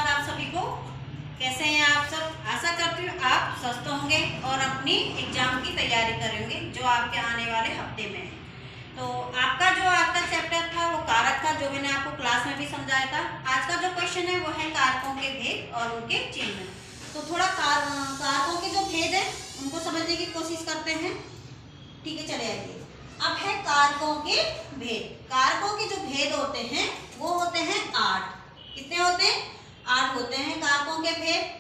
धन्यवाद आप सभी को। कैसे हैं आप सब? आशा करती हूँ आप स्वस्थ होंगे और अपनी एग्जाम की तैयारी करेंगे जो आपके आने वाले हफ्ते में है। तो आपका जो आज का चैप्टर था वो कारक था, जो मैंने आपको क्लास में भी समझाया था। आज का जो क्वेश्चन है वो है कारकों के भेद और उनके चिन्ह। तो थोड़ा कारकों के जो भेद है उनको समझने की कोशिश करते हैं। ठीक है, चले आइए। अब है कारकों के भेद। कारकों के जो भेद होते हैं वो होते हैं 8। कितने होते हैं? 8 होते हैं कारकों के भेद।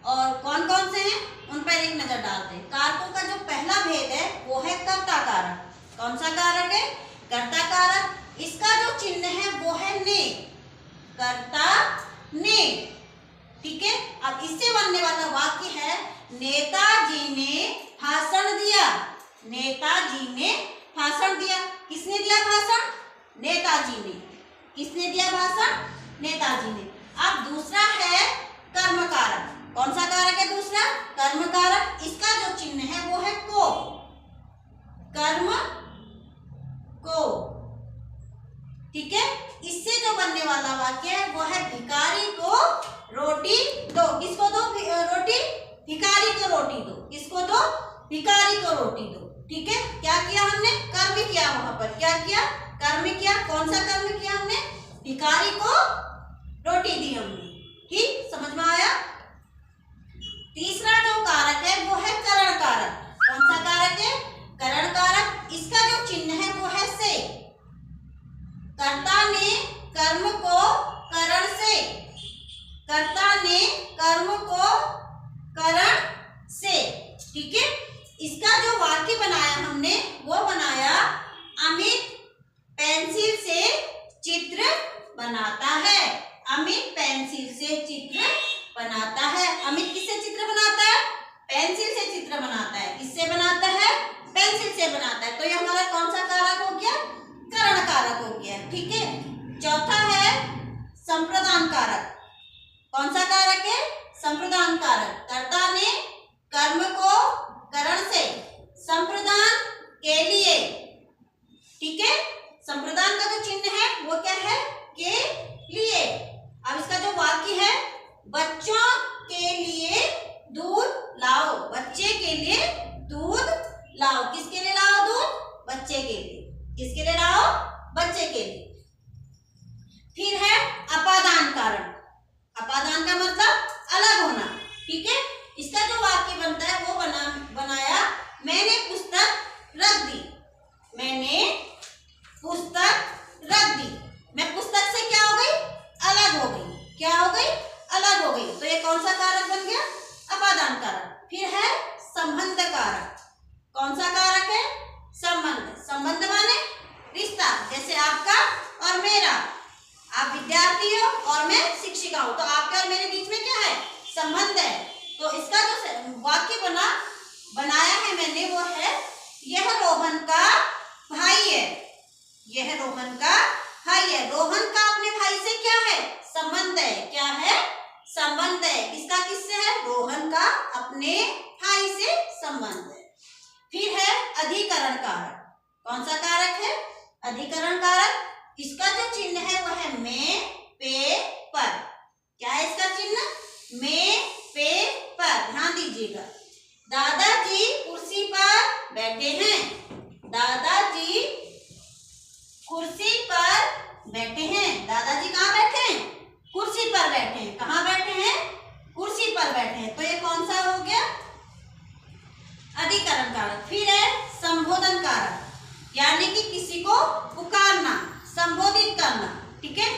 और कौन कौन से हैं उन पर एक नजर डालते हैं। कारकों का जो पहला भेद है वो है कर्ता कारक। कौन सा कारक है? कर्ता कारक। इसका जो चिन्ह है वो है ने, कर्ता ने। ठीक है, अब इससे बनने वाला वाक्य है नेताजी ने भाषण दिया। नेताजी ने भाषण दिया। किसने दिया भाषण? नेताजी ने। किसने दिया भाषण? नेताजी ने। अब दूसरा है कर्म कारक। कौन सा कारक है दूसरा? कर्म कारक। इसका जो चिन्ह है वो है को, कर्म को। ठीक है, इससे जो बनने वाला वाक्य है वो है भिखारी को रोटी दो। किसको दो रोटी? भिखारी को रोटी दो। किसको दो? भिखारी को रोटी दो। ठीक है, क्या किया हमने? कर्म किया। वहां पर क्या किया? कर्म किया। कौन सा कर्म किया हमने? भिखारी को रोटी दी हमने। ठीक, समझ में आया? तीसरा जो कारक है वो है करण कारक। कौन सा कारक है? करण कारक। इसका जो चिन्ह है वो है से। कर्ता ने कर्म को करण से। कर्ता ने कर्म को करण से। ठीक है, इसका जो वाक्य बनाया हमने वो बनाया अमित पेंसिल से चित्र बनाता है। अमित पेंसिल से चित्र बनाता है। अमित किससे चित्र बनाता है? पेंसिल से चित्र बनाता है। किससे बनाता है? पेंसिल से बनाता है। तो ये हमारा कौन सा कारक हो गया? करण कारक हो गया। ठीक है, चौथा है संप्रदान कारक। कौन सा कारक है? संप्रदान कारक। कर्ता ने कर्म को करण से संप्रदान के लिए। ठीक है, संप्रदान का जो चिन्ह है वो क्या है? के लिए। अब इसका जो वाक्य है बच्चों के लिए दूध लाओ। बच्चे के लिए दूध लाओ। किसके लिए लाओ दूध? बच्चे के लिए। किसके लिए लाओ? बच्चे के लिए। फिर है अपादान कारण। अपादान का मतलब अलग होना। ठीक है, इसका जो वाक्य बनता है वो बनाया मैंने पुस्तक रख दी। मैंने पुस्तक रख दी। मैं पुस्तक से क्या हो गई? अलग हो गई। क्या हो गई? अलग हो गई। तो ये कौन सा कारक बन गया? अपादान कारक। फिर है संबंध कारक। कौन सा कारक है? संबंध। संबंध माने रिश्ता। जैसे आपका और मेरा। आप विद्यार्थी हो और मैं शिक्षिका हूं, तो आपके और मेरे बीच में क्या है? संबंध है। तो इसका जो वाक्य बनाया है मैंने वो है यह रोहन का भाई है। यह रोहन का भाई है। रोहन का अपने भाई से क्या है? संबंध है। क्या है? संबंध है। किसका किससे है? रोहन का अपने भाई से संबंध है। फिर है अधिकरण कारक। कौन सा कारक है? अधिकरण कारक। इसका जो चिन्ह है वो है में, पे, पर। क्या है इसका चिन्ह? में, पे, पर। ध्यान दीजिएगा। दादाजी कुर्सी पर बैठे हैं। दादाजी कुर्सी पर बैठे हैं। दादाजी कहाँ बैठे हैं? कुर्सी पर बैठे हैं। कहाँ बैठे हैं? कुर्सी पर बैठे हैं। तो ये कौन सा हो गया? अधिकरण कारक। फिर है संबोधन कारक, यानी कि किसी को पुकारना, संबोधित करना। ठीक है,